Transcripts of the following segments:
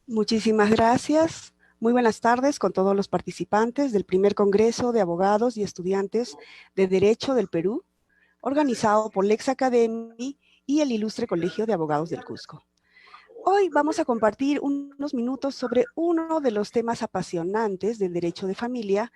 Muchísimas gracias. Muy buenas tardes con todos los participantes del primer Congreso de Abogados y Estudiantes de Derecho del Perú, organizado por Lex Academy y el Ilustre Colegio de Abogados del Cusco. Hoy vamos a compartir unos minutos sobre uno de los temas apasionantes del derecho de familia,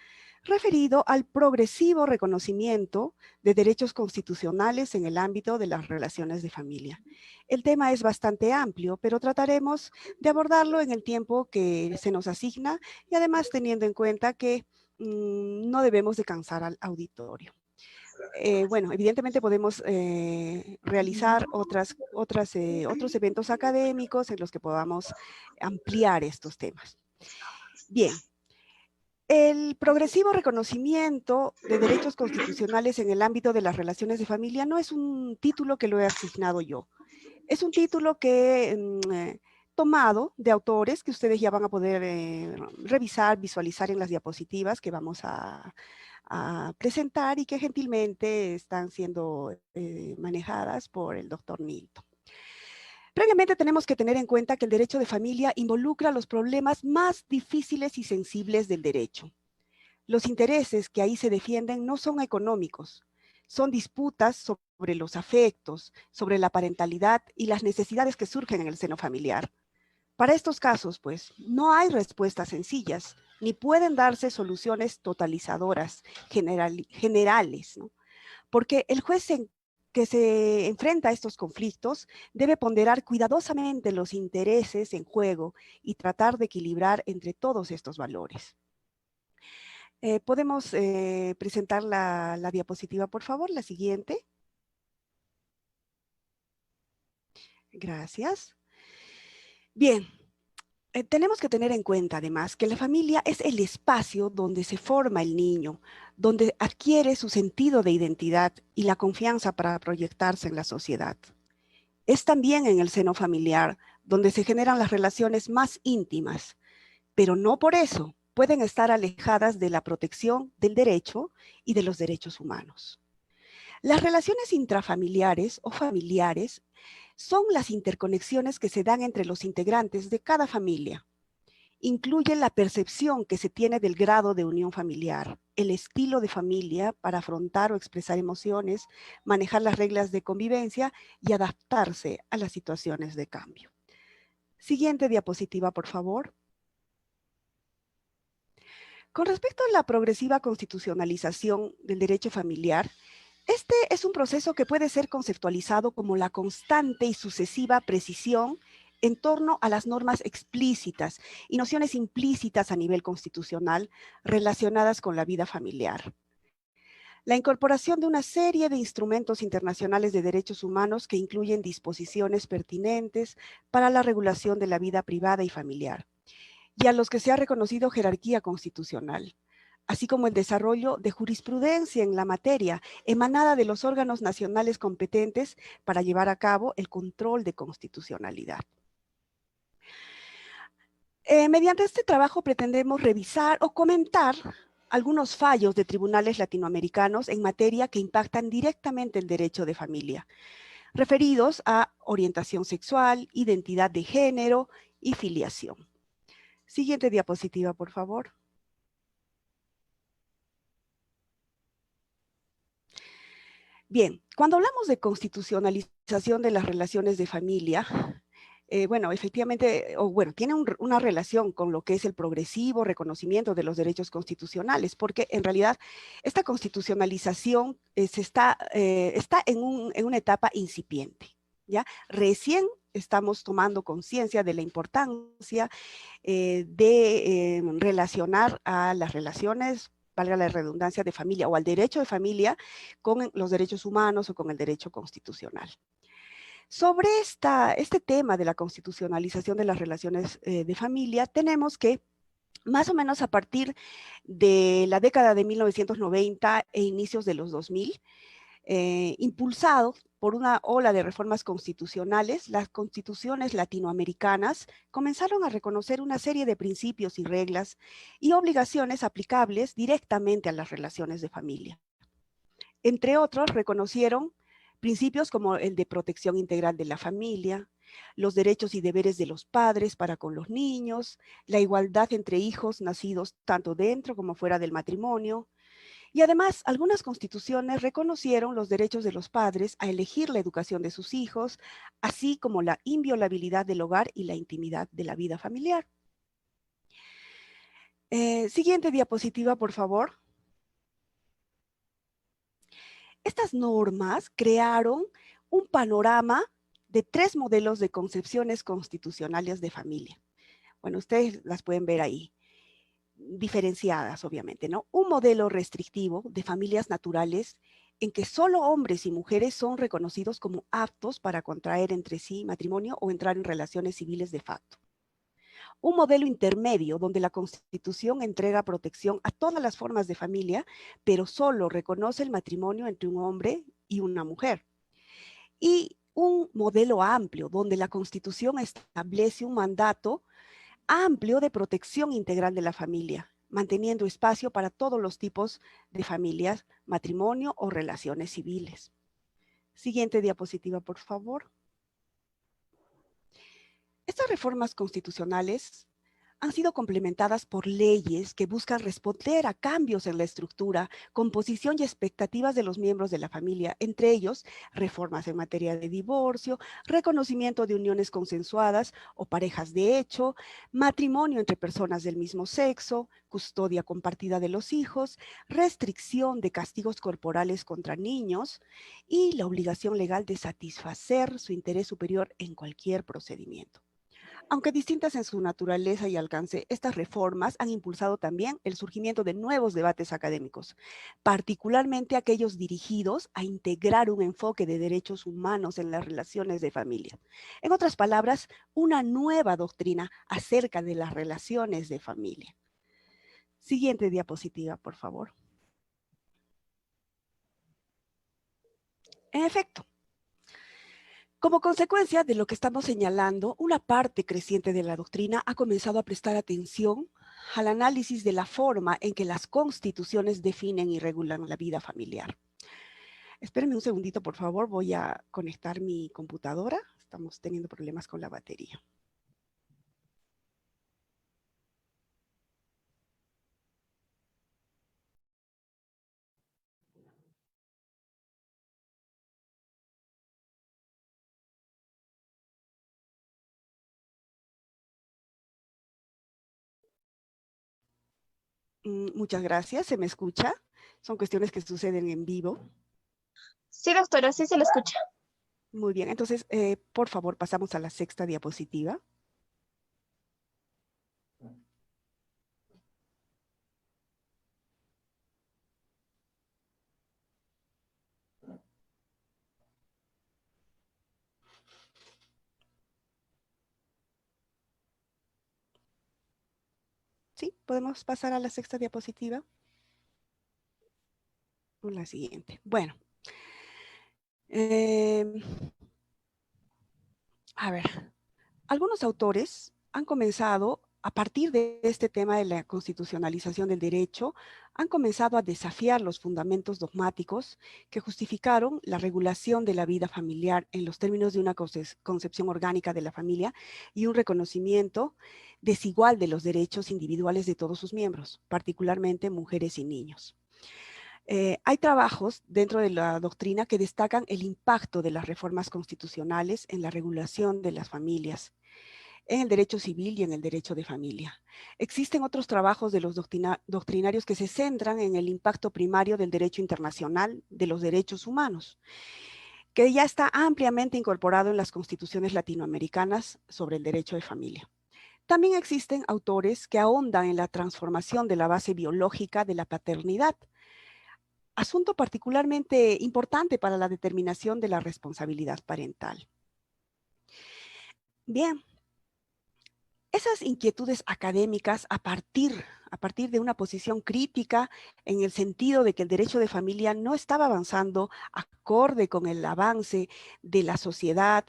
referido al progresivo reconocimiento de derechos constitucionales en el ámbito de las relaciones de familia. El tema es bastante amplio, pero trataremos de abordarlo en el tiempo que se nos asigna y además teniendo en cuenta que no debemos de cansar al auditorio. Bueno, evidentemente podemos realizar otros eventos académicos en los que podamos ampliar estos temas. Bien, el progresivo reconocimiento de derechos constitucionales en el ámbito de las relaciones de familia no es un título que lo he asignado yo. Es un título que tomado de autores que ustedes ya van a poder revisar, visualizar en las diapositivas que vamos a presentar y que gentilmente están siendo manejadas por el doctor Nilton. Previamente tenemos que tener en cuenta que el derecho de familia involucra los problemas más difíciles y sensibles del derecho. Los intereses que ahí se defienden no son económicos, son disputas sobre los afectos, sobre la parentalidad y las necesidades que surgen en el seno familiar. Para estos casos, pues, no hay respuestas sencillas, ni pueden darse soluciones totalizadoras, generales, ¿no? Porque el juez que se enfrenta a estos conflictos debe ponderar cuidadosamente los intereses en juego y tratar de equilibrar entre todos estos valores. ¿Podemos presentar la diapositiva, por favor? La siguiente. Gracias. Bien. Tenemos que tener en cuenta, además, que la familia es el espacio donde se forma el niño, donde adquiere su sentido de identidad y la confianza para proyectarse en la sociedad. Es también en el seno familiar donde se generan las relaciones más íntimas, pero no por eso pueden estar alejadas de la protección del derecho y de los derechos humanos. Las relaciones intrafamiliares o familiares son las interconexiones que se dan entre los integrantes de cada familia. Incluye la percepción que se tiene del grado de unión familiar, el estilo de familia para afrontar o expresar emociones, manejar las reglas de convivencia y adaptarse a las situaciones de cambio. Siguiente diapositiva, por favor. Con respecto a la progresiva constitucionalización del derecho familiar, este es un proceso que puede ser conceptualizado como la constante y sucesiva precisión en torno a las normas explícitas y nociones implícitas a nivel constitucional relacionadas con la vida familiar. La incorporación de una serie de instrumentos internacionales de derechos humanos que incluyen disposiciones pertinentes para la regulación de la vida privada y familiar, y a los que se ha reconocido jerarquía constitucional, así como el desarrollo de jurisprudencia en la materia emanada de los órganos nacionales competentes para llevar a cabo el control de constitucionalidad. Mediante este trabajo pretendemos revisar o comentar algunos fallos de tribunales latinoamericanos en materia que impactan directamente el derecho de familia, referidos a orientación sexual, identidad de género y filiación. Siguiente diapositiva, por favor. Bien, cuando hablamos de constitucionalización de las relaciones de familia, bueno, efectivamente, tiene una relación con lo que es el progresivo reconocimiento de los derechos constitucionales, porque en realidad esta constitucionalización está en una etapa incipiente, ¿ya? Recién estamos tomando conciencia de la importancia de relacionar a las relaciones, valga la redundancia, de familia o al derecho de familia con los derechos humanos o con el derecho constitucional. Sobre este tema de la constitucionalización de las relaciones de familia, tenemos que más o menos a partir de la década de 1990 e inicios de los 2000, impulsado por una ola de reformas constitucionales, las constituciones latinoamericanas comenzaron a reconocer una serie de principios y reglas y obligaciones aplicables directamente a las relaciones de familia. Entre otros, reconocieron principios como el de protección integral de la familia, los derechos y deberes de los padres para con los niños, la igualdad entre hijos nacidos tanto dentro como fuera del matrimonio. Y además, algunas constituciones reconocieron los derechos de los padres a elegir la educación de sus hijos, así como la inviolabilidad del hogar y la intimidad de la vida familiar. Siguiente diapositiva, por favor. Estas normas crearon un panorama de 3 modelos de concepciones constitucionales de familia. Bueno, ustedes las pueden ver ahí, diferenciadas obviamente, ¿no? Un modelo restrictivo de familias naturales en que solo hombres y mujeres son reconocidos como aptos para contraer entre sí matrimonio o entrar en relaciones civiles de facto. Un modelo intermedio donde la Constitución entrega protección a todas las formas de familia, pero solo reconoce el matrimonio entre un hombre y una mujer. Y un modelo amplio donde la Constitución establece un mandato amplio de protección integral de la familia, manteniendo espacio para todos los tipos de familias, matrimonio o relaciones civiles. Siguiente diapositiva, por favor. Estas reformas constitucionales han sido complementadas por leyes que buscan responder a cambios en la estructura, composición y expectativas de los miembros de la familia, entre ellos reformas en materia de divorcio, reconocimiento de uniones consensuadas o parejas de hecho, matrimonio entre personas del mismo sexo, custodia compartida de los hijos, restricción de castigos corporales contra niños y la obligación legal de satisfacer su interés superior en cualquier procedimiento. Aunque distintas en su naturaleza y alcance, estas reformas han impulsado también el surgimiento de nuevos debates académicos, particularmente aquellos dirigidos a integrar un enfoque de derechos humanos en las relaciones de familia. En otras palabras, una nueva doctrina acerca de las relaciones de familia. Siguiente diapositiva, por favor. En efecto, como consecuencia de lo que estamos señalando, una parte creciente de la doctrina ha comenzado a prestar atención al análisis de la forma en que las constituciones definen y regulan la vida familiar. Espérenme un segundito, por favor, voy a conectar mi computadora. Estamos teniendo problemas con la batería. Muchas gracias, ¿se me escucha? Son cuestiones que suceden en vivo. Sí, doctora, sí se la escucha. Muy bien, entonces, por favor, pasamos a la sexta diapositiva. ¿Sí? ¿Podemos pasar a la sexta diapositiva? O la siguiente. Bueno. A ver, algunos autores han comenzado, a partir de este tema de la constitucionalización del derecho, han comenzado a desafiar los fundamentos dogmáticos que justificaron la regulación de la vida familiar en los términos de una concepción orgánica de la familia y un reconocimiento desigual de los derechos individuales de todos sus miembros, particularmente mujeres y niños. Hay trabajos dentro de la doctrina que destacan el impacto de las reformas constitucionales en la regulación de las familias, en el derecho civil y en el derecho de familia. Existen otros trabajos de los doctrinarios que se centran en el impacto primario del derecho internacional de los derechos humanos, que ya está ampliamente incorporado en las constituciones latinoamericanas sobre el derecho de familia. También existen autores que ahondan en la transformación de la base biológica de la paternidad, asunto particularmente importante para la determinación de la responsabilidad parental. Bien, esas inquietudes académicas a partir de una posición crítica en el sentido de que el derecho de familia no estaba avanzando acorde con el avance de la sociedad,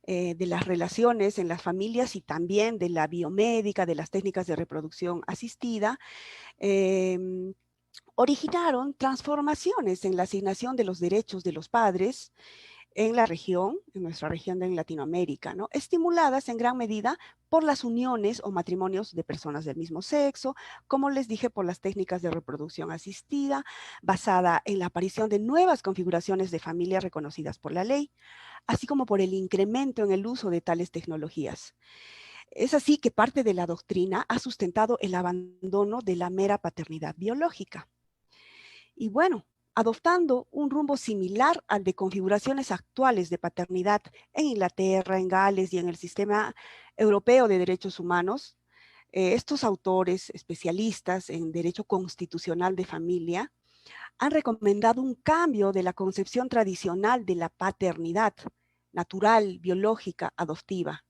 de las relaciones en las familias y también de la biomédica, de las técnicas de reproducción asistida, originaron transformaciones en la asignación de los derechos de los padres en la región, en nuestra región de Latinoamérica, ¿no? Estimuladas en gran medida por las uniones o matrimonios de personas del mismo sexo, como les dije, por las técnicas de reproducción asistida, basada en la aparición de nuevas configuraciones de familias reconocidas por la ley, así como por el incremento en el uso de tales tecnologías. Es así que parte de la doctrina ha sustentado el abandono de la mera paternidad biológica. Y bueno, adoptando un rumbo similar al de configuraciones actuales de paternidad en Inglaterra, en Gales y en el sistema europeo de derechos humanos, estos autores especialistas en derecho constitucional de familia han recomendado un cambio de la concepción tradicional de la paternidad natural, biológica, adoptiva.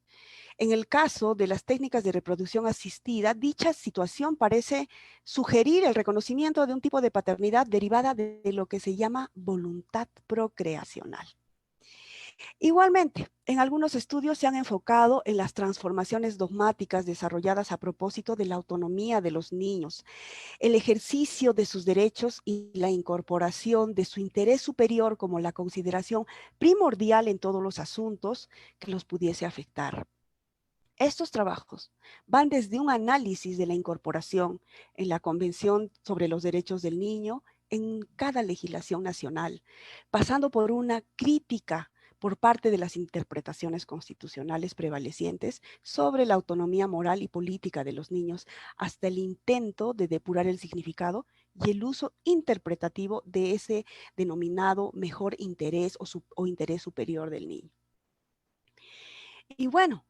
En el caso de las técnicas de reproducción asistida, dicha situación parece sugerir el reconocimiento de un tipo de paternidad derivada de lo que se llama voluntad procreacional. Igualmente, en algunos estudios se han enfocado en las transformaciones dogmáticas desarrolladas a propósito de la autonomía de los niños, el ejercicio de sus derechos y la incorporación de su interés superior como la consideración primordial en todos los asuntos que los pudiese afectar. Estos trabajos van desde un análisis de la incorporación en la Convención sobre los Derechos del Niño en cada legislación nacional, pasando por una crítica por parte de las interpretaciones constitucionales prevalecientes sobre la autonomía moral y política de los niños, hasta el intento de depurar el significado y el uso interpretativo de ese denominado mejor interés o interés superior del niño. Y bueno,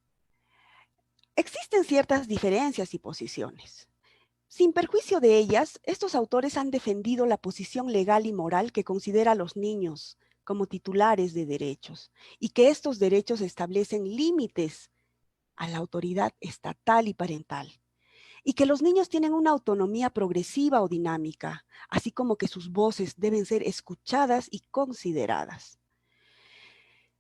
existen ciertas diferencias y posiciones. Sin perjuicio de ellas, estos autores han defendido la posición legal y moral que considera a los niños como titulares de derechos y que estos derechos establecen límites a la autoridad estatal y parental y que los niños tienen una autonomía progresiva o dinámica, así como que sus voces deben ser escuchadas y consideradas.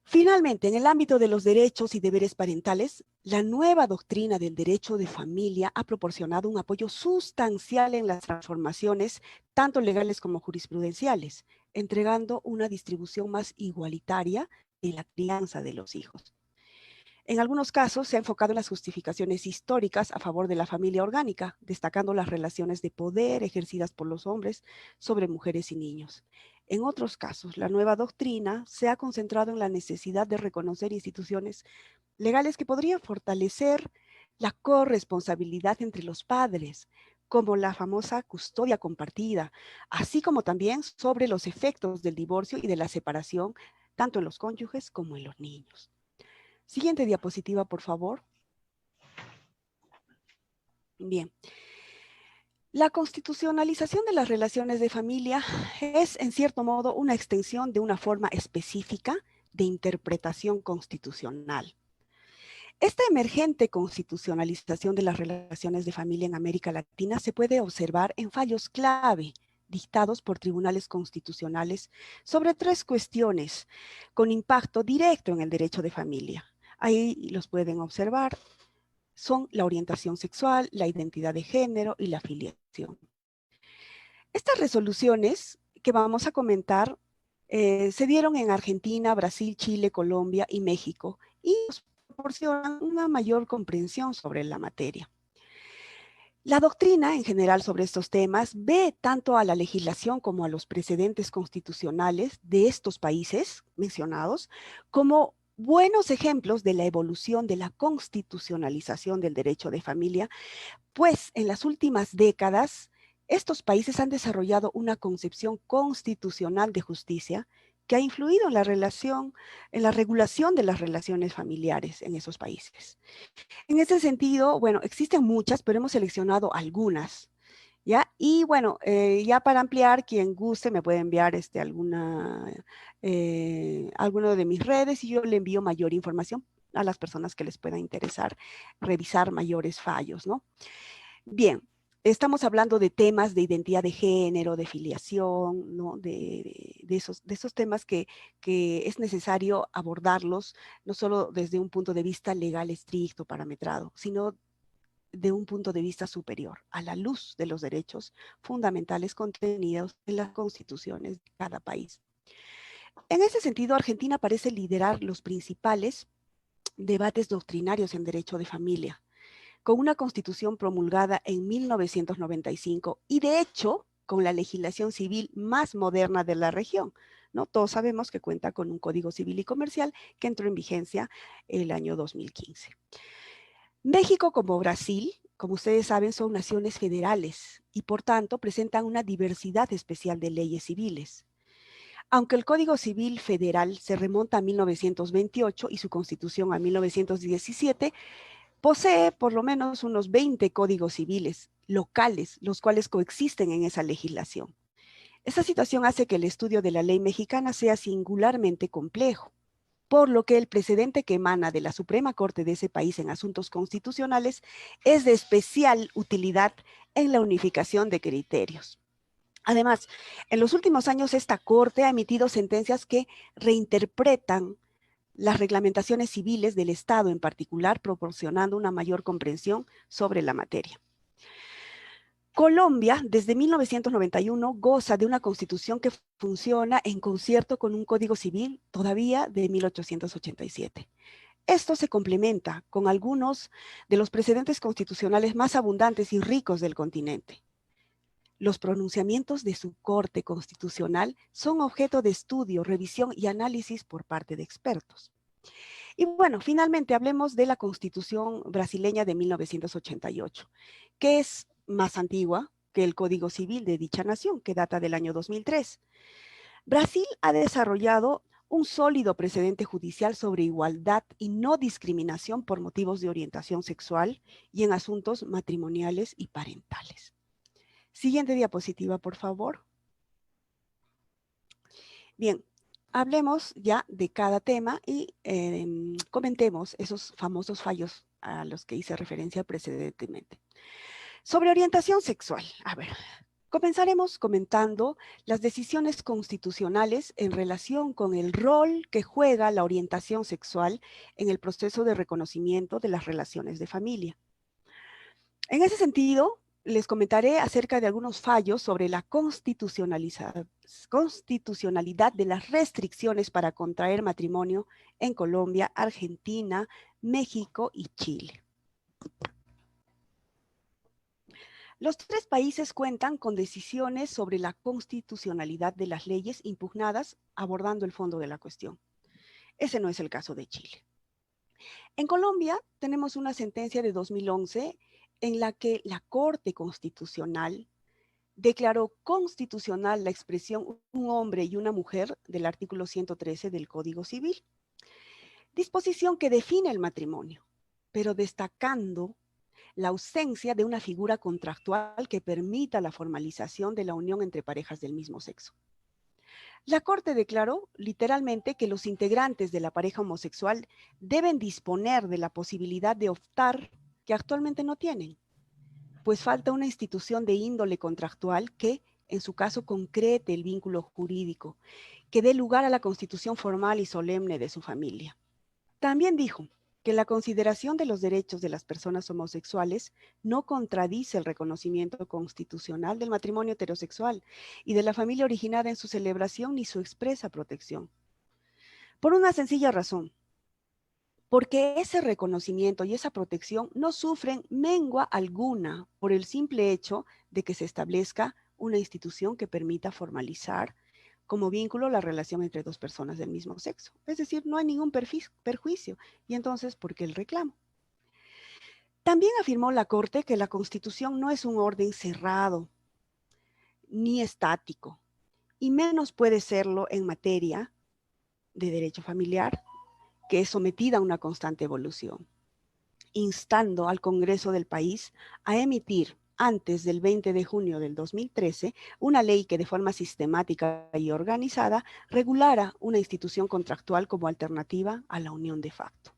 Finalmente, en el ámbito de los derechos y deberes parentales, la nueva doctrina del derecho de familia ha proporcionado un apoyo sustancial en las transformaciones, tanto legales como jurisprudenciales, entregando una distribución más igualitaria en la crianza de los hijos. En algunos casos se ha enfocado en las justificaciones históricas a favor de la familia orgánica, destacando las relaciones de poder ejercidas por los hombres sobre mujeres y niños. En otros casos, la nueva doctrina se ha concentrado en la necesidad de reconocer instituciones legales que podrían fortalecer la corresponsabilidad entre los padres, como la famosa custodia compartida, así como también sobre los efectos del divorcio y de la separación, tanto en los cónyuges como en los niños. Siguiente diapositiva, por favor. Bien. La constitucionalización de las relaciones de familia es, en cierto modo, una extensión de una forma específica de interpretación constitucional. Esta emergente constitucionalización de las relaciones de familia en América Latina se puede observar en fallos clave dictados por tribunales constitucionales sobre 3 cuestiones con impacto directo en el derecho de familia. Ahí los pueden observar. Son la orientación sexual, la identidad de género y la filiación. Estas resoluciones que vamos a comentar se dieron en Argentina, Brasil, Chile, Colombia y México y nos proporcionan una mayor comprensión sobre la materia. La doctrina en general sobre estos temas ve tanto a la legislación como a los precedentes constitucionales de estos países mencionados como buenos ejemplos de la evolución de la constitucionalización del derecho de familia, pues en las últimas décadas estos países han desarrollado una concepción constitucional de justicia que ha influido en la regulación de las relaciones familiares en esos países. En ese sentido, bueno, existen muchas, pero hemos seleccionado algunas, ¿ya? Y bueno, ya para ampliar, quien guste me puede enviar alguno de mis redes y yo le envío mayor información a las personas que les pueda interesar revisar mayores fallos, ¿no? Bien, estamos hablando de temas de identidad de género, de filiación, ¿no? De esos temas que es necesario abordarlos, no solo desde un punto de vista legal estricto, parametrado, sino de un punto de vista superior, a la luz de los derechos fundamentales contenidos en las constituciones de cada país. En ese sentido, Argentina parece liderar los principales debates doctrinarios en derecho de familia, con una constitución promulgada en 1995 y de hecho con la legislación civil más moderna de la región, ¿no? Todos sabemos que cuenta con un Código Civil y Comercial que entró en vigencia el año 2015. México como Brasil, como ustedes saben, son naciones federales y por tanto presentan una diversidad especial de leyes civiles. Aunque el Código Civil Federal se remonta a 1928 y su Constitución a 1917, posee por lo menos unos 20 códigos civiles locales, los cuales coexisten en esa legislación. Esta situación hace que el estudio de la ley mexicana sea singularmente complejo, por lo que el precedente que emana de la Suprema Corte de ese país en asuntos constitucionales es de especial utilidad en la unificación de criterios. Además, en los últimos años esta Corte ha emitido sentencias que reinterpretan las reglamentaciones civiles del Estado en particular, proporcionando una mayor comprensión sobre la materia. Colombia, desde 1991, goza de una constitución que funciona en concierto con un código civil todavía de 1887. Esto se complementa con algunos de los precedentes constitucionales más abundantes y ricos del continente. Los pronunciamientos de su Corte Constitucional son objeto de estudio, revisión y análisis por parte de expertos. Y bueno, finalmente hablemos de la Constitución brasileña de 1988, que es más antigua que el Código Civil de dicha nación, que data del año 2003. Brasil ha desarrollado un sólido precedente judicial sobre igualdad y no discriminación por motivos de orientación sexual y en asuntos matrimoniales y parentales. Siguiente diapositiva, por favor. Bien, hablemos ya de cada tema y comentemos esos famosos fallos a los que hice referencia precedentemente. Sobre orientación sexual, a ver, comenzaremos comentando las decisiones constitucionales en relación con el rol que juega la orientación sexual en el proceso de reconocimiento de las relaciones de familia. En ese sentido, les comentaré acerca de algunos fallos sobre la constitucionalidad de las restricciones para contraer matrimonio en Colombia, Argentina, México y Chile. Los tres países cuentan con decisiones sobre la constitucionalidad de las leyes impugnadas abordando el fondo de la cuestión. Ese no es el caso de Chile. En Colombia tenemos una sentencia de 2011 en la que la Corte Constitucional declaró constitucional la expresión un hombre y una mujer del artículo 113 del Código Civil, disposición que define el matrimonio, pero destacando la ausencia de una figura contractual que permita la formalización de la unión entre parejas del mismo sexo. La Corte declaró literalmente que los integrantes de la pareja homosexual deben disponer de la posibilidad de optar que actualmente no tienen, pues falta una institución de índole contractual que, en su caso, concrete el vínculo jurídico, que dé lugar a la constitución formal y solemne de su familia. También dijo que la consideración de los derechos de las personas homosexuales no contradice el reconocimiento constitucional del matrimonio heterosexual y de la familia originada en su celebración ni su expresa protección. Por una sencilla razón, porque ese reconocimiento y esa protección no sufren mengua alguna por el simple hecho de que se establezca una institución que permita formalizar como vínculo la relación entre dos personas del mismo sexo. Es decir, no hay ningún perjuicio. Y entonces, ¿por qué el reclamo? También afirmó la Corte que la Constitución no es un orden cerrado ni estático, y menos puede serlo en materia de derecho familiar, que es sometida a una constante evolución, instando al Congreso del país a emitir antes del 20 de junio del 2013 una ley que de forma sistemática y organizada regulara una institución contractual como alternativa a la unión de facto.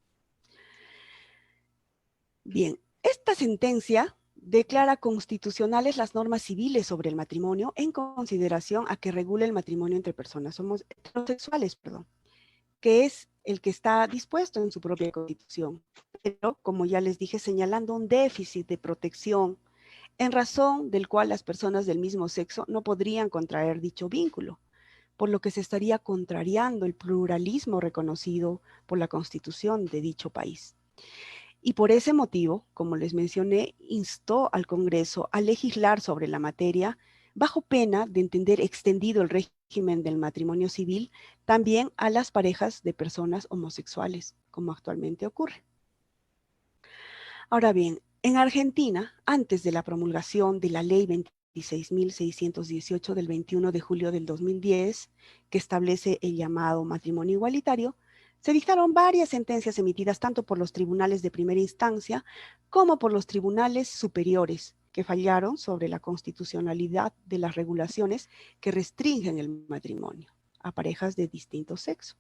Bien, esta sentencia declara constitucionales las normas civiles sobre el matrimonio en consideración a que regule el matrimonio entre personas heterosexuales, que es el que está dispuesto en su propia Constitución, pero, como ya les dije, señalando un déficit de protección en razón del cual las personas del mismo sexo no podrían contraer dicho vínculo, por lo que se estaría contrariando el pluralismo reconocido por la Constitución de dicho país. Y por ese motivo, como les mencioné, instó al Congreso a legislar sobre la materia bajo pena de entender extendido el régimen del matrimonio civil también a las parejas de personas homosexuales, como actualmente ocurre. Ahora bien, en Argentina, antes de la promulgación de la Ley 26.618 del 21 de julio del 2010, que establece el llamado matrimonio igualitario, se dictaron varias sentencias emitidas tanto por los tribunales de primera instancia como por los tribunales superiores, que fallaron sobre la constitucionalidad de las regulaciones que restringen el matrimonio a parejas de distinto sexo.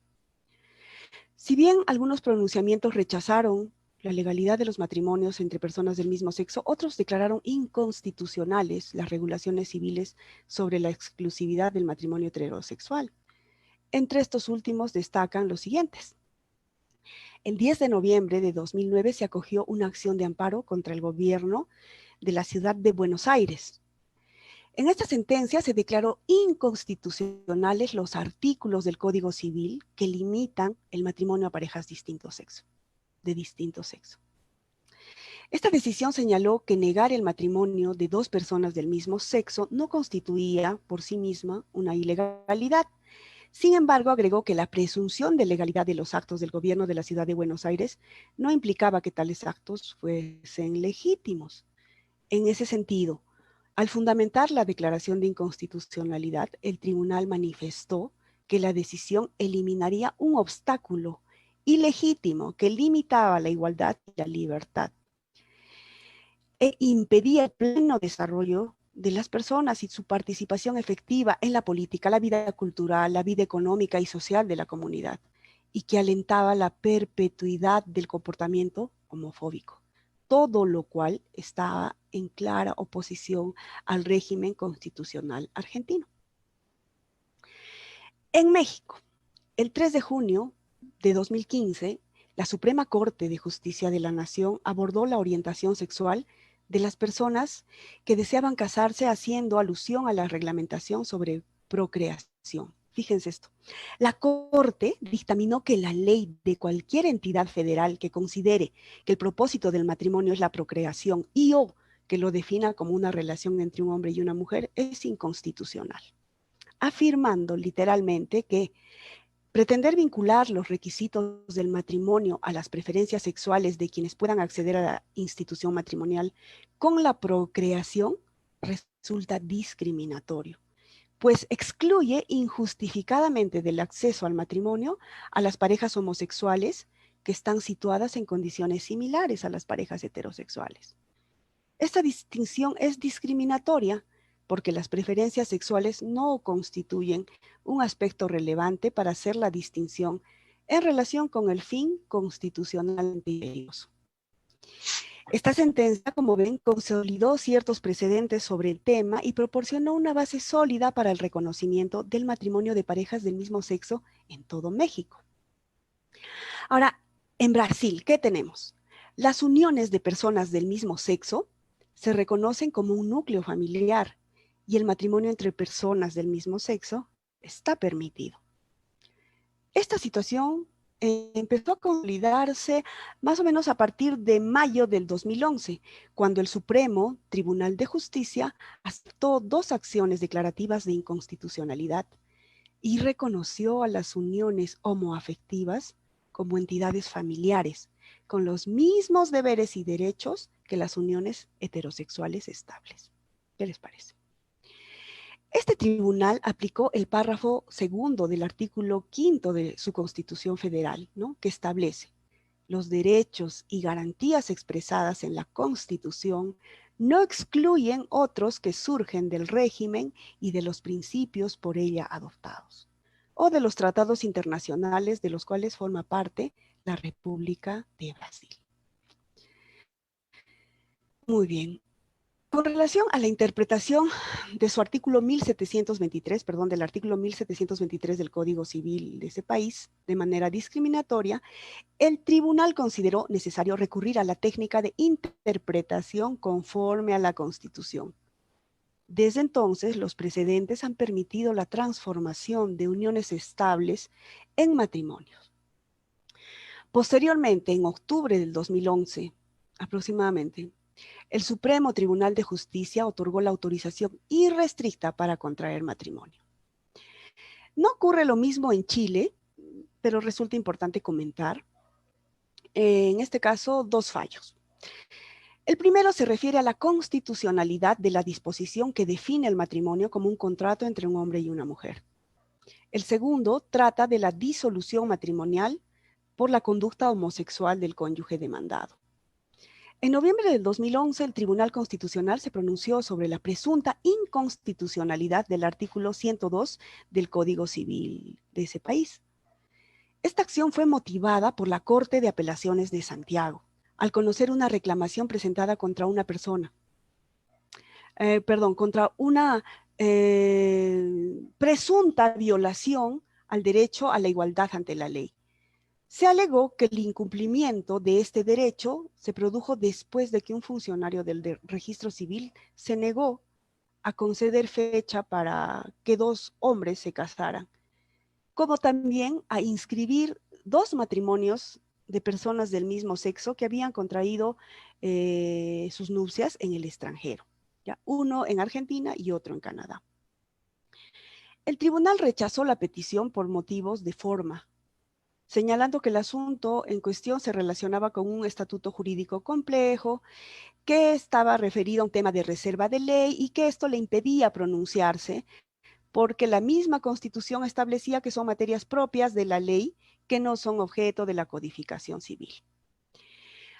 Si bien algunos pronunciamientos rechazaron la legalidad de los matrimonios entre personas del mismo sexo, otros declararon inconstitucionales las regulaciones civiles sobre la exclusividad del matrimonio heterosexual. Entre estos últimos destacan los siguientes. El 10 de noviembre de 2009 se acogió una acción de amparo contra el gobierno de la ciudad de Buenos Aires. En esta sentencia se declaró inconstitucionales los artículos del Código Civil que limitan el matrimonio a parejas de distinto sexo. Esta decisión señaló que negar el matrimonio de dos personas del mismo sexo no constituía por sí misma una ilegalidad. Sin embargo, agregó que la presunción de legalidad de los actos del gobierno de la ciudad de Buenos Aires no implicaba que tales actos fuesen legítimos. En ese sentido, al fundamentar la declaración de inconstitucionalidad, el tribunal manifestó que la decisión eliminaría un obstáculo ilegítimo que limitaba la igualdad y la libertad e impedía el pleno desarrollo de las personas y su participación efectiva en la política, la vida cultural, la vida económica y social de la comunidad, y que alentaba la perpetuidad del comportamiento homofóbico, todo lo cual estaba en clara oposición al régimen constitucional argentino. En México, el 3 de junio de 2015, la Suprema Corte de Justicia de la Nación abordó la orientación sexual de las personas que deseaban casarse haciendo alusión a la reglamentación sobre procreación. Fíjense esto. La Corte dictaminó que la ley de cualquier entidad federal que considere que el propósito del matrimonio es la procreación y o que lo defina como una relación entre un hombre y una mujer es inconstitucional, afirmando literalmente que pretender vincular los requisitos del matrimonio a las preferencias sexuales de quienes puedan acceder a la institución matrimonial con la procreación resulta discriminatorio, pues excluye injustificadamente del acceso al matrimonio a las parejas homosexuales que están situadas en condiciones similares a las parejas heterosexuales. Esta distinción es discriminatoria porque las preferencias sexuales no constituyen un aspecto relevante para hacer la distinción en relación con el fin constitucionalmente imperioso. Esta sentencia, como ven, consolidó ciertos precedentes sobre el tema y proporcionó una base sólida para el reconocimiento del matrimonio de parejas del mismo sexo en todo México. Ahora, en Brasil, ¿qué tenemos? Las uniones de personas del mismo sexo se reconocen como un núcleo familiar y el matrimonio entre personas del mismo sexo está permitido. Esta situación empezó a consolidarse más o menos a partir de mayo del 2011, cuando el Supremo Tribunal de Justicia aceptó dos acciones declarativas de inconstitucionalidad y reconoció a las uniones homoafectivas como entidades familiares, con los mismos deberes y derechos que las uniones heterosexuales estables. ¿Qué les parece? Este tribunal aplicó el párrafo segundo del artículo 5 de su Constitución Federal, ¿no?, que establece: los derechos y garantías expresadas en la Constitución no excluyen otros que surgen del régimen y de los principios por ella adoptados, o de los tratados internacionales de los cuales forma parte la República de Brasil. Muy bien. Con relación a la interpretación de su artículo 1723, del artículo 1723 del Código Civil de ese país, de manera discriminatoria, el tribunal consideró necesario recurrir a la técnica de interpretación conforme a la Constitución. Desde entonces, los precedentes han permitido la transformación de uniones estables en matrimonios. Posteriormente, en octubre del 2011, aproximadamente, el Supremo Tribunal de Justicia otorgó la autorización irrestricta para contraer matrimonio. No ocurre lo mismo en Chile, pero resulta importante comentar. En este caso, dos fallos. El primero se refiere a la constitucionalidad de la disposición que define el matrimonio como un contrato entre un hombre y una mujer. El segundo trata de la disolución matrimonial por la conducta homosexual del cónyuge demandado. En noviembre del 2011, el Tribunal Constitucional se pronunció sobre la presunta inconstitucionalidad del artículo 102 del Código Civil de ese país. Esta acción fue motivada por la Corte de Apelaciones de Santiago, al conocer una reclamación presentada contra una persona, contra una presunta violación al derecho a la igualdad ante la ley. Se alegó que el incumplimiento de este derecho se produjo después de que un funcionario del registro civil se negó a conceder fecha para que dos hombres se casaran, como también a inscribir dos matrimonios de personas del mismo sexo que habían contraído sus nupcias en el extranjero, ¿ya? Uno en Argentina y otro en Canadá. El tribunal rechazó la petición por motivos de forma, señalando que el asunto en cuestión se relacionaba con un estatuto jurídico complejo, que estaba referido a un tema de reserva de ley y que esto le impedía pronunciarse porque la misma Constitución establecía que son materias propias de la ley que no son objeto de la codificación civil.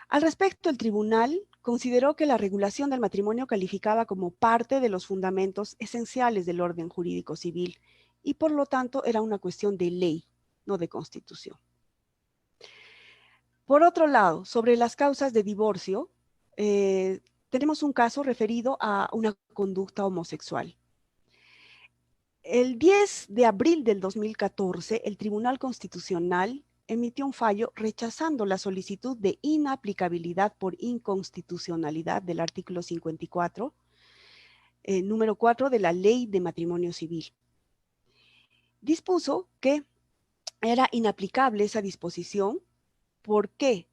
Al respecto, el tribunal consideró que la regulación del matrimonio calificaba como parte de los fundamentos esenciales del orden jurídico civil y por lo tanto era una cuestión de ley, no de constitución. Por otro lado, sobre las causas de divorcio, tenemos un caso referido a una conducta homosexual. El 10 de abril del 2014, el Tribunal Constitucional emitió un fallo rechazando la solicitud de inaplicabilidad por inconstitucionalidad del artículo 54, número 4 de la Ley de Matrimonio Civil. Dispuso que era inaplicable esa disposición. ¿Por qué?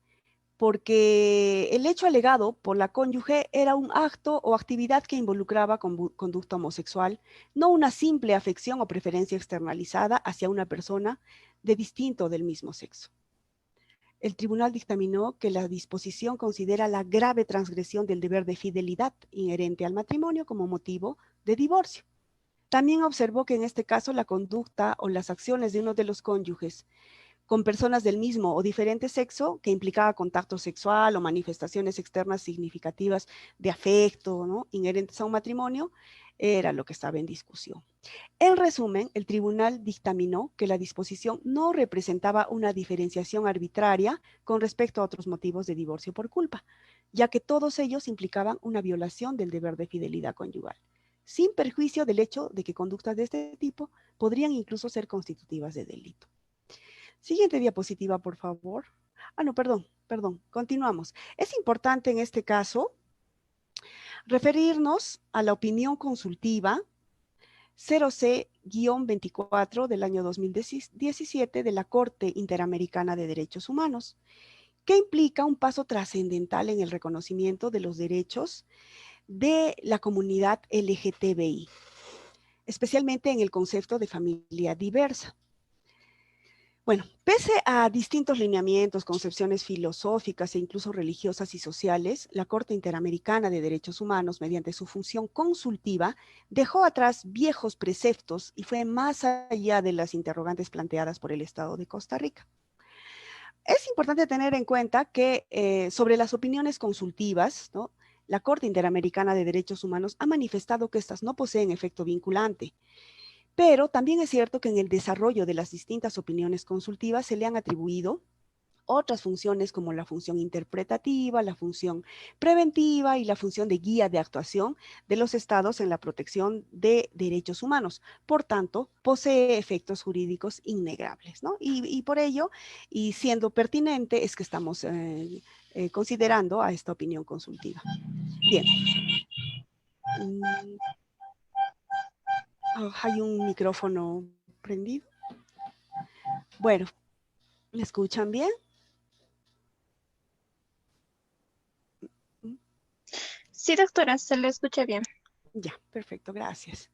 Porque el hecho alegado por la cónyuge era un acto o actividad que involucraba conducta homosexual, no una simple afección o preferencia externalizada hacia una persona de distinto o del mismo sexo. El tribunal dictaminó que la disposición considera la grave transgresión del deber de fidelidad inherente al matrimonio como motivo de divorcio. También observó que en este caso la conducta o las acciones de uno de los cónyuges con personas del mismo o diferente sexo que implicaba contacto sexual o manifestaciones externas significativas de afecto, ¿no?, inherentes a un matrimonio, era lo que estaba en discusión. En resumen, el tribunal dictaminó que la disposición no representaba una diferenciación arbitraria con respecto a otros motivos de divorcio por culpa, ya que todos ellos implicaban una violación del deber de fidelidad conyugal, sin perjuicio del hecho de que conductas de este tipo podrían incluso ser constitutivas de delito. Siguiente diapositiva, por favor. No, perdón, continuamos. Es importante en este caso referirnos a la opinión consultiva 0C-24 del año 2017 de la Corte Interamericana de Derechos Humanos, que implica un paso trascendental en el reconocimiento de los derechos de la comunidad LGTBI, especialmente en el concepto de familia diversa. Bueno, pese a distintos lineamientos, concepciones filosóficas e incluso religiosas y sociales, la Corte Interamericana de Derechos Humanos, mediante su función consultiva, dejó atrás viejos preceptos y fue más allá de las interrogantes planteadas por el Estado de Costa Rica. Es importante tener en cuenta que sobre las opiniones consultivas, ¿no?, la Corte Interamericana de Derechos Humanos ha manifestado que estas no poseen efecto vinculante. Pero también es cierto que en el desarrollo de las distintas opiniones consultivas se le han atribuido otras funciones como la función interpretativa, la función preventiva y la función de guía de actuación de los estados en la protección de derechos humanos. Por tanto, posee efectos jurídicos innegables, ¿no? Y por ello, y siendo pertinente, es que estamos considerando a esta opinión consultiva. Bien. Hay un micrófono prendido. Bueno, ¿me escuchan bien? Sí, doctora, se le escucha bien. Ya, perfecto, gracias.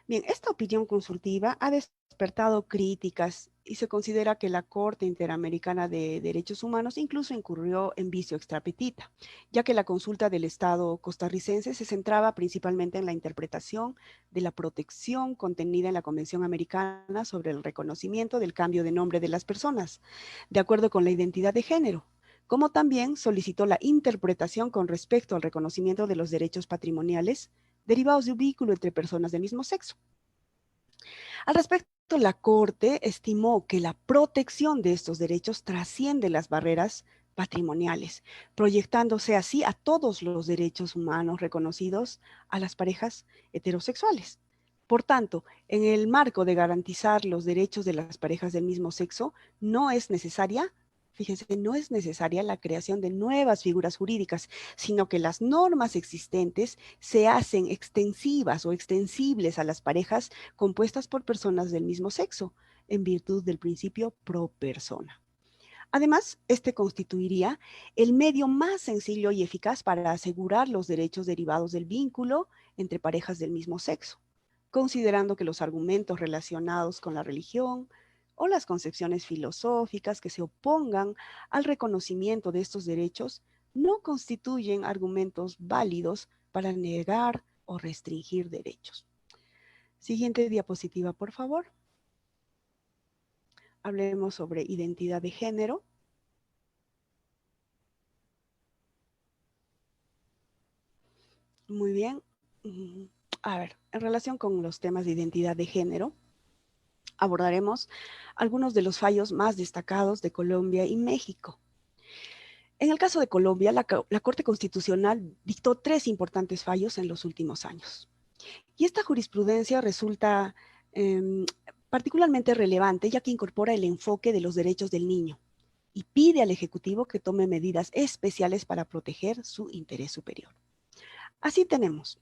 Bien, esta opinión consultiva ha despertado críticas y se considera que la Corte Interamericana de Derechos Humanos incluso incurrió en vicio extrapetita, ya que la consulta del Estado costarricense se centraba principalmente en la interpretación de la protección contenida en la Convención Americana sobre el reconocimiento del cambio de nombre de las personas, de acuerdo con la identidad de género, como también solicitó la interpretación con respecto al reconocimiento de los derechos patrimoniales derivados de un vínculo entre personas del mismo sexo. Al respecto, la Corte estimó que la protección de estos derechos trasciende las barreras patrimoniales, proyectándose así a todos los derechos humanos reconocidos a las parejas heterosexuales. Por tanto, en el marco de garantizar los derechos de las parejas del mismo sexo, no es necesaria, fíjense, no es necesaria la creación de nuevas figuras jurídicas, sino que las normas existentes se hacen extensivas o extensibles a las parejas compuestas por personas del mismo sexo, en virtud del principio pro persona. Además, este constituiría el medio más sencillo y eficaz para asegurar los derechos derivados del vínculo entre parejas del mismo sexo, considerando que los argumentos relacionados con la religión o las concepciones filosóficas que se opongan al reconocimiento de estos derechos no constituyen argumentos válidos para negar o restringir derechos. Siguiente diapositiva, por favor. Hablemos sobre identidad de género. Muy bien. A ver, en relación con los temas de identidad de género, abordaremos algunos de los fallos más destacados de Colombia y México. En el caso de Colombia, la Corte Constitucional dictó 3 importantes fallos en los últimos años. Y esta jurisprudencia resulta eh, particularmente relevante ya que incorpora el enfoque de los derechos del niño y pide al Ejecutivo que tome medidas especiales para proteger su interés superior. Así tenemos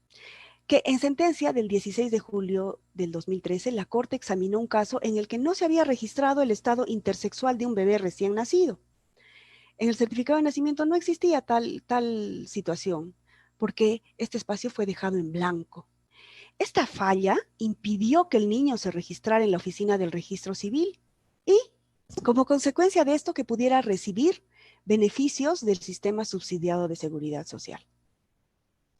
que en sentencia del 16 de julio del 2013, la Corte examinó un caso en el que no se había registrado el estado intersexual de un bebé recién nacido. En el certificado de nacimiento no existía tal situación, porque este espacio fue dejado en blanco. Esta falla impidió que el niño se registrara en la oficina del registro civil y, como consecuencia de esto, que pudiera recibir beneficios del sistema subsidiado de seguridad social.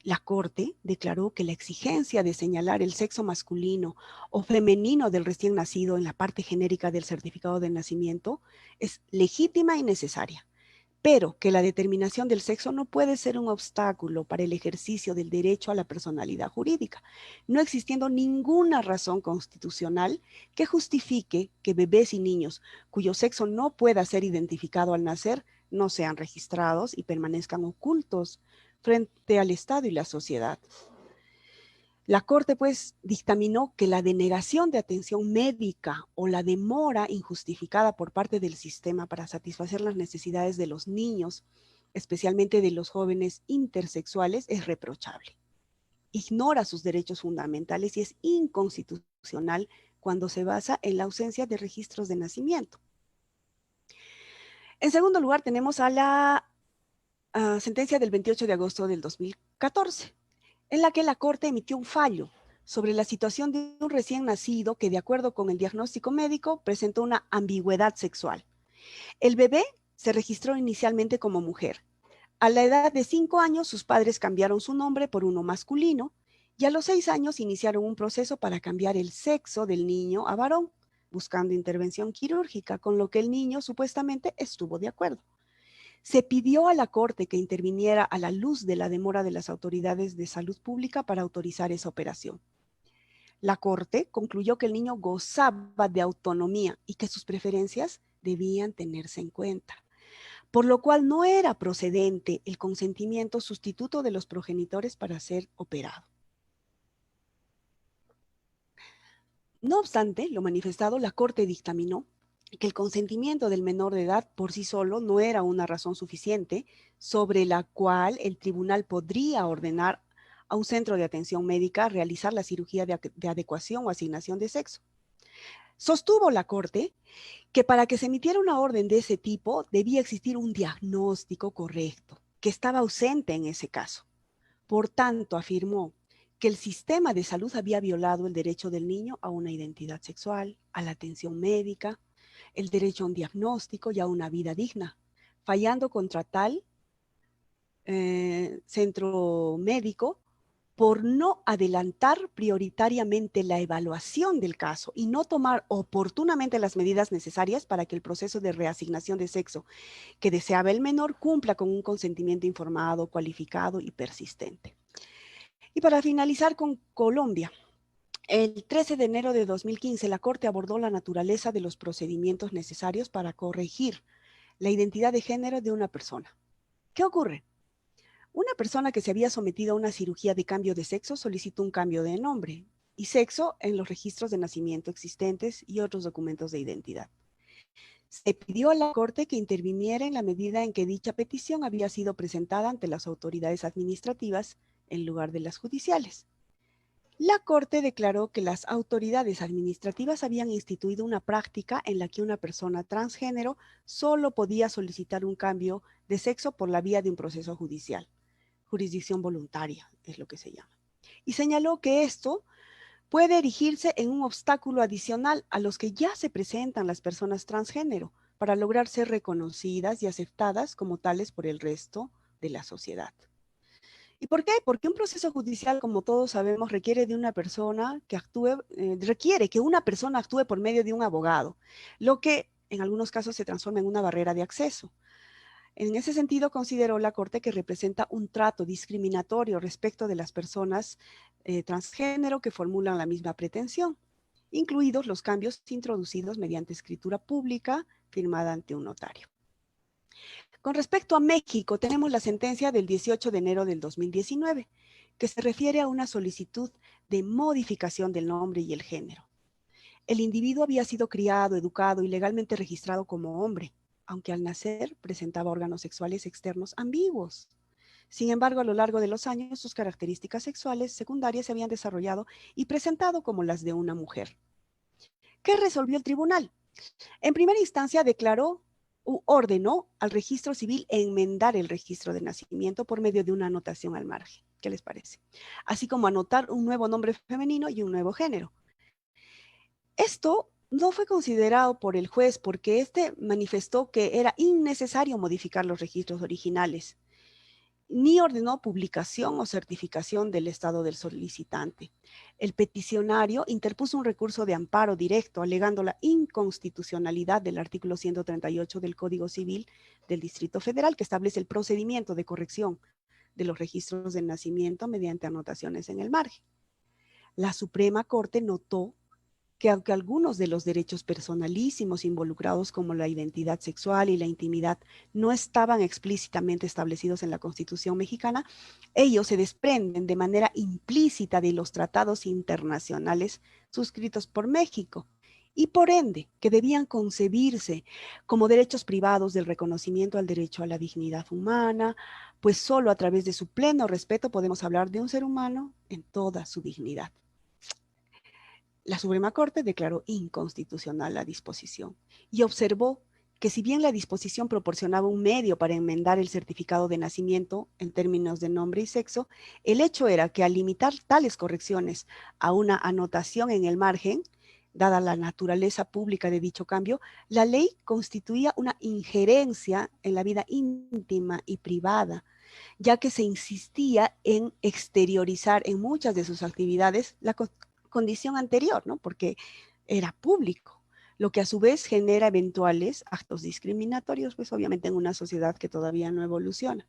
La Corte declaró que la exigencia de señalar el sexo masculino o femenino del recién nacido en la parte genérica del certificado de nacimiento es legítima y necesaria, pero que la determinación del sexo no puede ser un obstáculo para el ejercicio del derecho a la personalidad jurídica, no existiendo ninguna razón constitucional que justifique que bebés y niños cuyo sexo no pueda ser identificado al nacer no sean registrados y permanezcan ocultos frente al Estado y la sociedad. La Corte, pues, dictaminó que la denegación de atención médica o la demora injustificada por parte del sistema para satisfacer las necesidades de los niños, especialmente de los jóvenes intersexuales, es reprochable. Ignora sus derechos fundamentales y es inconstitucional cuando se basa en la ausencia de registros de nacimiento. En segundo lugar, tenemos a la sentencia del 28 de agosto del 2014, en la que la Corte emitió un fallo sobre la situación de un recién nacido que, de acuerdo con el diagnóstico médico, presentó una ambigüedad sexual. El bebé se registró inicialmente como mujer. A la edad de 5 años, sus padres cambiaron su nombre por uno masculino y a los 6 años iniciaron un proceso para cambiar el sexo del niño a varón, buscando intervención quirúrgica, con lo que el niño supuestamente estuvo de acuerdo. Se pidió a la Corte que interviniera a la luz de la demora de las autoridades de salud pública para autorizar esa operación. La Corte concluyó que el niño gozaba de autonomía y que sus preferencias debían tenerse en cuenta, por lo cual no era procedente el consentimiento sustituto de los progenitores para ser operado. No obstante, lo manifestado, la Corte dictaminó que el consentimiento del menor de edad por sí solo no era una razón suficiente sobre la cual el tribunal podría ordenar a un centro de atención médica a realizar la cirugía de adecuación o asignación de sexo. Sostuvo la Corte que para que se emitiera una orden de ese tipo debía existir un diagnóstico correcto, que estaba ausente en ese caso. Por tanto, afirmó que el sistema de salud había violado el derecho del niño a una identidad sexual, a la atención médica, el derecho a un diagnóstico y a una vida digna, fallando contra tal centro médico por no adelantar prioritariamente la evaluación del caso y no tomar oportunamente las medidas necesarias para que el proceso de reasignación de sexo que deseaba el menor cumpla con un consentimiento informado, cualificado y persistente. Y para finalizar con Colombia, el 13 de enero de 2015 la Corte abordó la naturaleza de los procedimientos necesarios para corregir la identidad de género de una persona. ¿Qué ocurre? Una persona que se había sometido a una cirugía de cambio de sexo solicitó un cambio de nombre y sexo en los registros de nacimiento existentes y otros documentos de identidad. Se pidió a la Corte que interviniera en la medida en que dicha petición había sido presentada ante las autoridades administrativas en lugar de las judiciales. La Corte declaró que las autoridades administrativas habían instituido una práctica en la que una persona transgénero solo podía solicitar un cambio de sexo por la vía de un proceso judicial. Jurisdicción voluntaria es lo que se llama. Y señaló que esto puede erigirse en un obstáculo adicional a los que ya se presentan las personas transgénero para lograr ser reconocidas y aceptadas como tales por el resto de la sociedad. ¿Y por qué? Porque un proceso judicial, como todos sabemos, requiere de una persona que actúe, requiere que una persona actúe por medio de un abogado, lo que en algunos casos se transforma en una barrera de acceso. En ese sentido, consideró la Corte que representa un trato discriminatorio respecto de las personas transgénero que formulan la misma pretensión, incluidos los cambios introducidos mediante escritura pública firmada ante un notario. Con respecto a México, tenemos la sentencia del 18 de enero del 2019, que se refiere a una solicitud de modificación del nombre y el género. El individuo había sido criado, educado y legalmente registrado como hombre, aunque al nacer presentaba órganos sexuales externos ambiguos. Sin embargo, a lo largo de los años, sus características sexuales secundarias se habían desarrollado y presentado como las de una mujer. ¿Qué resolvió el tribunal? En primera instancia declaró u ordenó al registro civil enmendar el registro de nacimiento por medio de una anotación al margen. ¿Qué les parece? Así como anotar un nuevo nombre femenino y un nuevo género. Esto no fue considerado por el juez porque éste manifestó que era innecesario modificar los registros originales, ni ordenó publicación o certificación del estado del solicitante. El peticionario interpuso un recurso de amparo directo alegando la inconstitucionalidad del artículo 138 del Código Civil del Distrito Federal que establece el procedimiento de corrección de los registros de nacimiento mediante anotaciones en el margen. La Suprema Corte notó que aunque algunos de los derechos personalísimos involucrados como la identidad sexual y la intimidad no estaban explícitamente establecidos en la Constitución mexicana, ellos se desprenden de manera implícita de los tratados internacionales suscritos por México y por ende que debían concebirse como derechos privados del reconocimiento al derecho a la dignidad humana, pues solo a través de su pleno respeto podemos hablar de un ser humano en toda su dignidad. La Suprema Corte declaró inconstitucional la disposición y observó que si bien la disposición proporcionaba un medio para enmendar el certificado de nacimiento en términos de nombre y sexo, el hecho era que al limitar tales correcciones a una anotación en el margen, dada la naturaleza pública de dicho cambio, la ley constituía una injerencia en la vida íntima y privada, ya que se insistía en exteriorizar en muchas de sus actividades la condición anterior, ¿no? Porque era público, lo que a su vez genera eventuales actos discriminatorios, pues obviamente en una sociedad que todavía no evoluciona,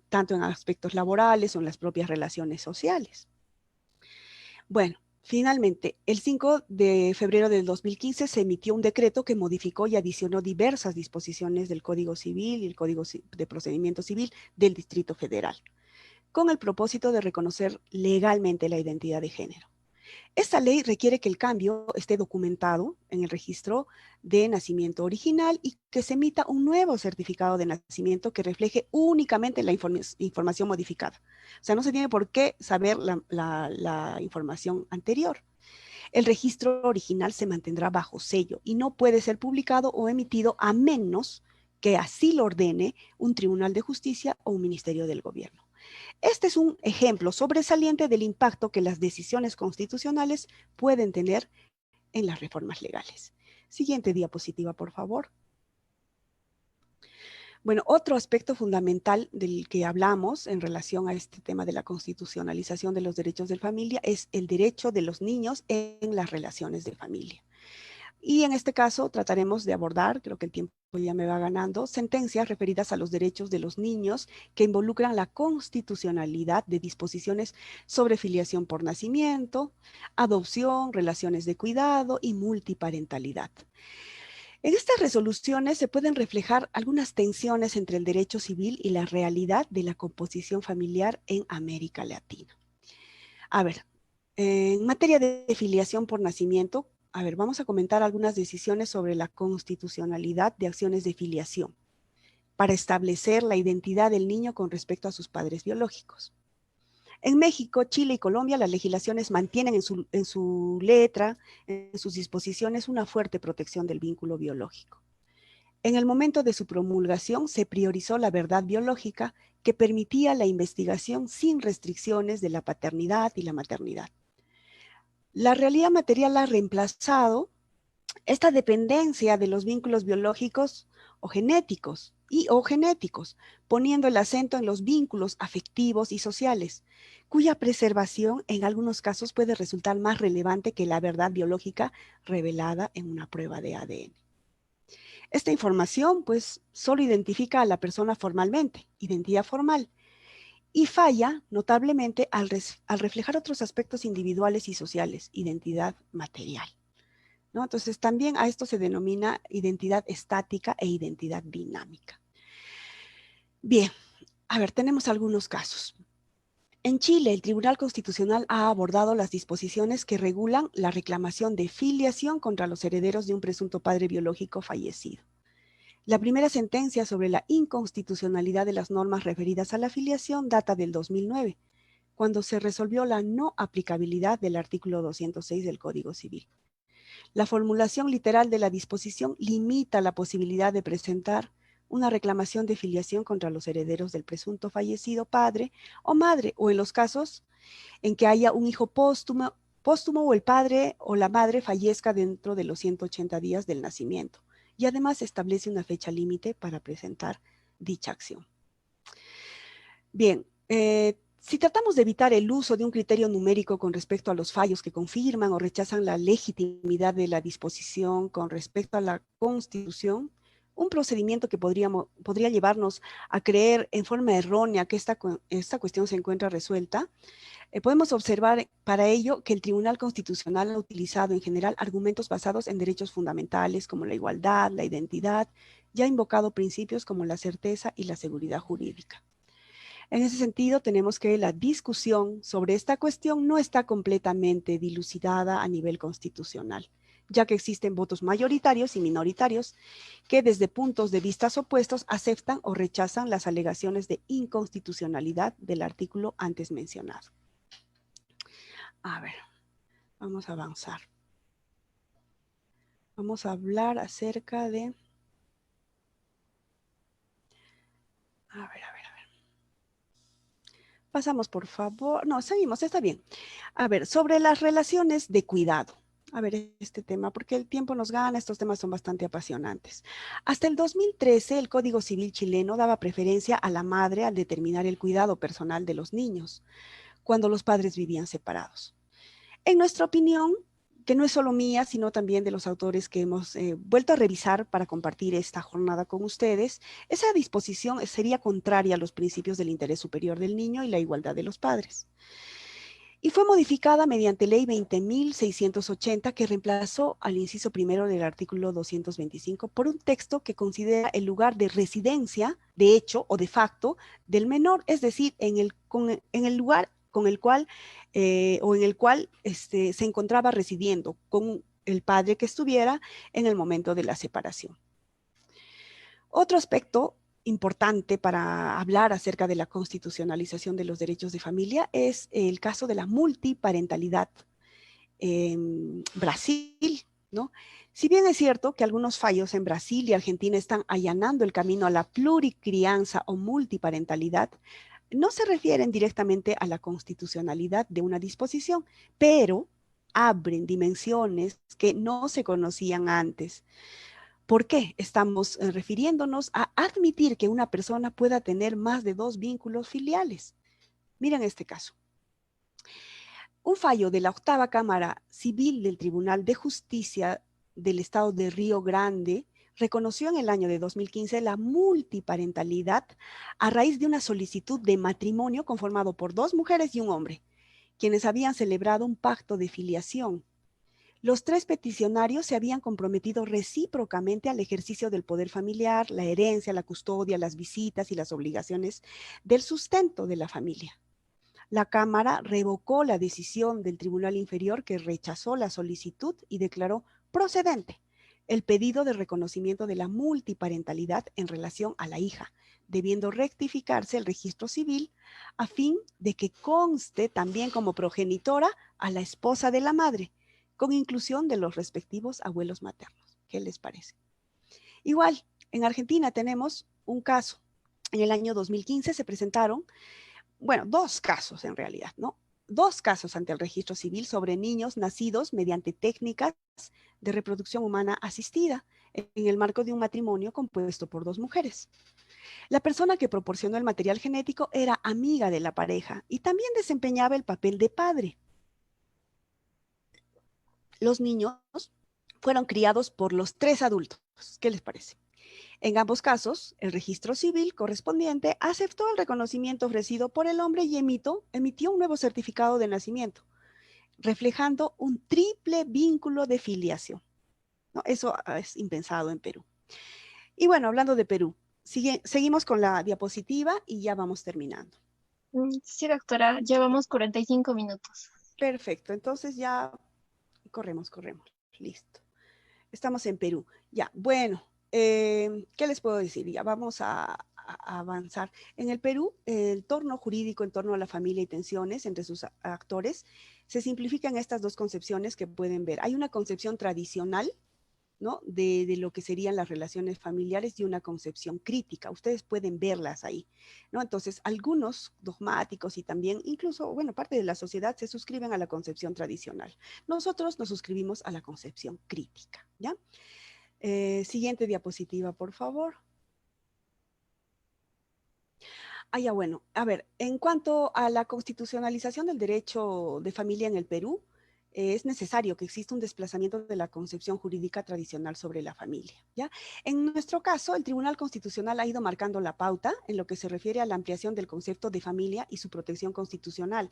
tanto en aspectos laborales o en las propias relaciones sociales. Bueno, finalmente, el 5 de febrero del 2015 se emitió un decreto que modificó y adicionó diversas disposiciones del Código Civil y el Código de Procedimiento Civil del Distrito Federal, con el propósito de reconocer legalmente la identidad de género. Esta ley requiere que el cambio esté documentado en el registro de nacimiento original y que se emita un nuevo certificado de nacimiento que refleje únicamente la información modificada. O sea, no se tiene por qué saber la información anterior. El registro original se mantendrá bajo sello y no puede ser publicado o emitido a menos que así lo ordene un tribunal de justicia o un ministerio del gobierno. Este es un ejemplo sobresaliente del impacto que las decisiones constitucionales pueden tener en las reformas legales. Siguiente diapositiva, por favor. Bueno, otro aspecto fundamental del que hablamos en relación a este tema de la constitucionalización de los derechos de familia es el derecho de los niños en las relaciones de familia. Y en este caso trataremos de abordar, creo que el tiempo ya me va ganando, sentencias referidas a los derechos de los niños que involucran la constitucionalidad de disposiciones sobre filiación por nacimiento, adopción, relaciones de cuidado y multiparentalidad. En estas resoluciones se pueden reflejar algunas tensiones entre el derecho civil y la realidad de la composición familiar en América Latina. A ver, en materia de filiación por nacimiento, vamos a comentar algunas decisiones sobre la constitucionalidad de acciones de filiación para establecer la identidad del niño con respecto a sus padres biológicos. En México, Chile y Colombia, las legislaciones mantienen en su letra, en sus disposiciones, una fuerte protección del vínculo biológico. En el momento de su promulgación, se priorizó la verdad biológica que permitía la investigación sin restricciones de la paternidad y la maternidad. La realidad material ha reemplazado esta dependencia de los vínculos biológicos o genéticos, poniendo el acento en los vínculos afectivos y sociales, cuya preservación en algunos casos puede resultar más relevante que la verdad biológica revelada en una prueba de ADN. Esta información, pues, solo identifica a la persona formalmente, identidad formal, y falla notablemente al reflejar otros aspectos individuales y sociales, identidad material, ¿no? Entonces, también a esto se denomina identidad estática e identidad dinámica. Bien, tenemos algunos casos. En Chile, el Tribunal Constitucional ha abordado las disposiciones que regulan la reclamación de filiación contra los herederos de un presunto padre biológico fallecido. La primera sentencia sobre la inconstitucionalidad de las normas referidas a la filiación data del 2009, cuando se resolvió la no aplicabilidad del artículo 206 del Código Civil. La formulación literal de la disposición limita la posibilidad de presentar una reclamación de filiación contra los herederos del presunto fallecido padre o madre, o en los casos en que haya un hijo póstumo o el padre o la madre fallezca dentro de los 180 días del nacimiento. Y además establece una fecha límite para presentar dicha acción. Bien, si tratamos de evitar el uso de un criterio numérico con respecto a los fallos que confirman o rechazan la legitimidad de la disposición con respecto a la Constitución, un procedimiento que podría llevarnos a creer en forma errónea que esta cuestión se encuentra resuelta, podemos observar para ello que el Tribunal Constitucional ha utilizado en general argumentos basados en derechos fundamentales como la igualdad, la identidad, y ha invocado principios como la certeza y la seguridad jurídica. En ese sentido, tenemos que la discusión sobre esta cuestión no está completamente dilucidada a nivel constitucional, ya que existen votos mayoritarios y minoritarios que desde puntos de vista opuestos aceptan o rechazan las alegaciones de inconstitucionalidad del artículo antes mencionado. Vamos a avanzar. Vamos a hablar acerca de... Pasamos, por favor. No, seguimos, está bien. Sobre las relaciones de cuidado. Este tema, porque el tiempo nos gana, estos temas son bastante apasionantes. Hasta el 2013, el Código Civil chileno daba preferencia a la madre al determinar el cuidado personal de los niños, cuando los padres vivían separados. En nuestra opinión, que no es solo mía, sino también de los autores que hemos vuelto a revisar para compartir esta jornada con ustedes, esa disposición sería contraria a los principios del interés superior del niño y la igualdad de los padres. Y fue modificada mediante Ley 20.680, que reemplazó al inciso primero del artículo 225 por un texto que considera el lugar de residencia, de hecho o de facto, del menor, es decir, en el lugar con el cual, o en el cual se encontraba residiendo con el padre que estuviera en el momento de la separación. Otro aspecto importante para hablar acerca de la constitucionalización de los derechos de familia es el caso de la multiparentalidad en Brasil, ¿no? Si bien es cierto que algunos fallos en Brasil y Argentina están allanando el camino a la pluricrianza o multiparentalidad, no se refieren directamente a la constitucionalidad de una disposición, pero abren dimensiones que no se conocían antes. ¿Por qué? Estamos refiriéndonos a admitir que una persona pueda tener más de 2 vínculos filiales. Miren este caso. Un fallo de la octava Cámara Civil del Tribunal de Justicia del Estado de Río Grande reconoció en el año de 2015 la multiparentalidad a raíz de una solicitud de matrimonio conformado por 2 mujeres y un hombre, quienes habían celebrado un pacto de filiación. Los 3 peticionarios se habían comprometido recíprocamente al ejercicio del poder familiar, la herencia, la custodia, las visitas y las obligaciones del sustento de la familia. La Cámara revocó la decisión del Tribunal Inferior que rechazó la solicitud y declaró procedente el pedido de reconocimiento de la multiparentalidad en relación a la hija, debiendo rectificarse el registro civil a fin de que conste también como progenitora a la esposa de la madre, con inclusión de los respectivos abuelos maternos. ¿Qué les parece? Igual, en Argentina tenemos un caso. En el año 2015 se presentaron, bueno, 2 casos en realidad, ¿no? 2 casos ante el registro civil sobre niños nacidos mediante técnicas de reproducción humana asistida en el marco de un matrimonio compuesto por 2 mujeres. La persona que proporcionó el material genético era amiga de la pareja y también desempeñaba el papel de padre. Los niños fueron criados por los 3 adultos. ¿Qué les parece? En ambos casos, el registro civil correspondiente aceptó el reconocimiento ofrecido por el hombre y emitió un nuevo certificado de nacimiento, reflejando un triple vínculo de filiación, ¿no? Eso es impensado en Perú. Y bueno, hablando de Perú, seguimos con la diapositiva y ya vamos terminando. Sí, doctora, llevamos 45 minutos. Perfecto, entonces ya corremos, listo. Estamos en Perú. Ya, bueno, ¿qué les puedo decir? Ya vamos a avanzar. En el Perú, el torno jurídico en torno a la familia y tensiones entre sus actores se simplifican estas 2 concepciones que pueden ver. Hay una concepción tradicional, ¿no? De lo que serían las relaciones familiares y una concepción crítica. Ustedes pueden verlas ahí, ¿no? Entonces, algunos dogmáticos y también incluso, bueno, parte de la sociedad se suscriben a la concepción tradicional. Nosotros nos suscribimos a la concepción crítica, ¿ya? Siguiente diapositiva, por favor. Ya bueno, a ver, en cuanto a la constitucionalización del derecho de familia en el Perú, es necesario que exista un desplazamiento de la concepción jurídica tradicional sobre la familia, ¿ya? En nuestro caso, el Tribunal Constitucional ha ido marcando la pauta en lo que se refiere a la ampliación del concepto de familia y su protección constitucional,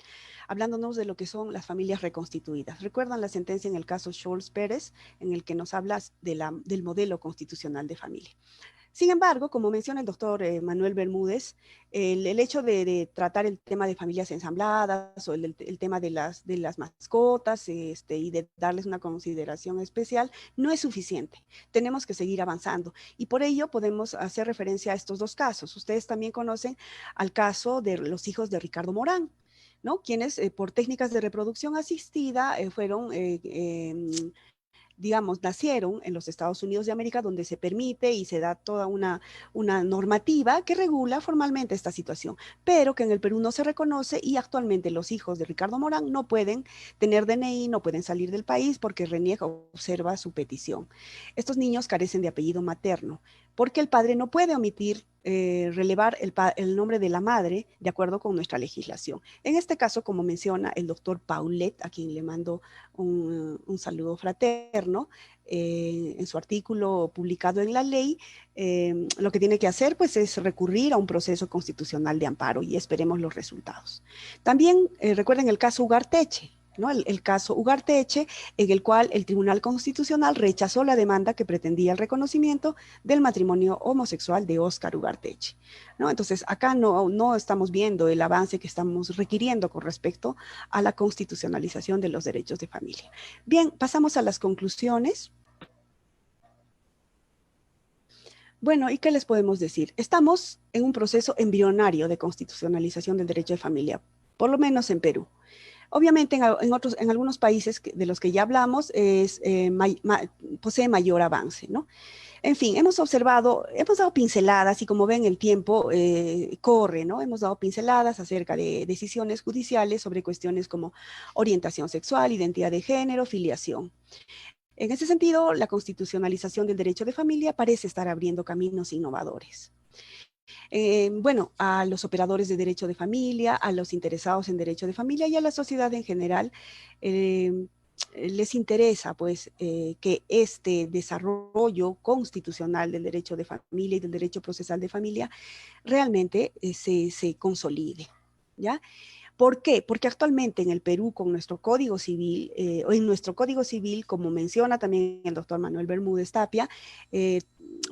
hablándonos de lo que son las familias reconstituidas. ¿Recuerdan la sentencia en el caso Scholz Pérez, en el que nos habla del modelo constitucional de familia? Sin embargo, como menciona el doctor Manuel Bermúdez, el hecho de tratar el tema de familias ensambladas o el tema de las mascotas y de darles una consideración especial no es suficiente. Tenemos que seguir avanzando y por ello podemos hacer referencia a estos 2 casos. Ustedes también conocen al caso de los hijos de Ricardo Morán, ¿no? Quienes por técnicas de reproducción asistida fueron digamos, nacieron en los Estados Unidos de América, donde se permite y se da toda una normativa que regula formalmente esta situación, pero que en el Perú no se reconoce y actualmente los hijos de Ricardo Morán no pueden tener DNI, no pueden salir del país porque reniega o observa su petición. Estos niños carecen de apellido materno, porque el padre no puede omitir relevar el nombre de la madre de acuerdo con nuestra legislación. En este caso, como menciona el doctor Paulet, a quien le mando un saludo fraterno, en su artículo publicado en la ley, lo que tiene que hacer pues es recurrir a un proceso constitucional de amparo y esperemos los resultados. También recuerden el caso Ugarteche. ¿no? El caso Ugarteche, en el cual el Tribunal Constitucional rechazó la demanda que pretendía el reconocimiento del matrimonio homosexual de Óscar Ugarteche, ¿no? Entonces, acá no estamos viendo el avance que estamos requiriendo con respecto a la constitucionalización de los derechos de familia. Bien, pasamos a las conclusiones. Bueno, ¿y qué les podemos decir? Estamos en un proceso embrionario de constitucionalización del derecho de familia, por lo menos en Perú. Obviamente en algunos países de los que ya hablamos posee mayor avance, ¿no? En fin, hemos observado, hemos dado pinceladas y como ven el tiempo corre, ¿no? Hemos dado pinceladas acerca de decisiones judiciales sobre cuestiones como orientación sexual, identidad de género, filiación. En ese sentido, la constitucionalización del derecho de familia parece estar abriendo caminos innovadores. Bueno, a los operadores de derecho de familia, a los interesados en derecho de familia y a la sociedad en general, les interesa pues que este desarrollo constitucional del derecho de familia y del derecho procesal de familia realmente se consolide, ¿ya? ¿Por qué? Porque actualmente en el Perú, con nuestro Código Civil, o en nuestro Código Civil, como menciona también el doctor Manuel Bermúdez Tapia,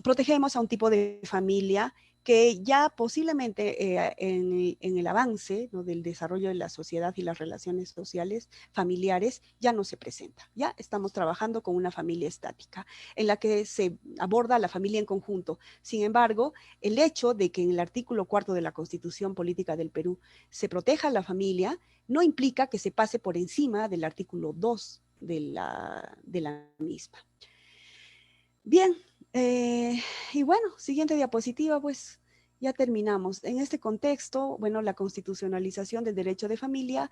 protegemos a un tipo de familia que ya posiblemente en el avance, ¿no?, del desarrollo de la sociedad y las relaciones sociales familiares ya no se presenta. Ya estamos trabajando con una familia estática en la que se aborda la familia en conjunto. Sin embargo, el hecho de que en el artículo 4 de la Constitución Política del Perú se proteja a la familia no implica que se pase por encima del artículo 2 de la misma. Bien, y bueno, siguiente diapositiva, pues ya terminamos. En este contexto, bueno, la constitucionalización del derecho de familia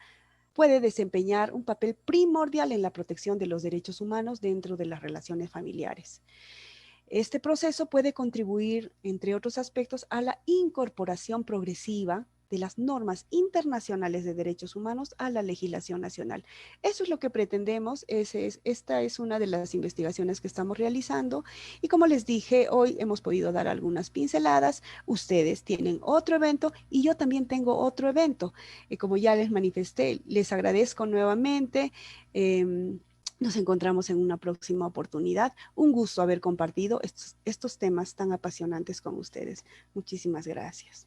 puede desempeñar un papel primordial en la protección de los derechos humanos dentro de las relaciones familiares. Este proceso puede contribuir, entre otros aspectos, a la incorporación progresiva de las normas internacionales de derechos humanos a la legislación nacional. Eso es lo que pretendemos, esta es una de las investigaciones que estamos realizando y como les dije, hoy hemos podido dar algunas pinceladas, ustedes tienen otro evento y yo también tengo otro evento. Como ya les manifesté, les agradezco nuevamente. Nos encontramos en una próxima oportunidad. Un gusto haber compartido estos temas tan apasionantes con ustedes. Muchísimas gracias.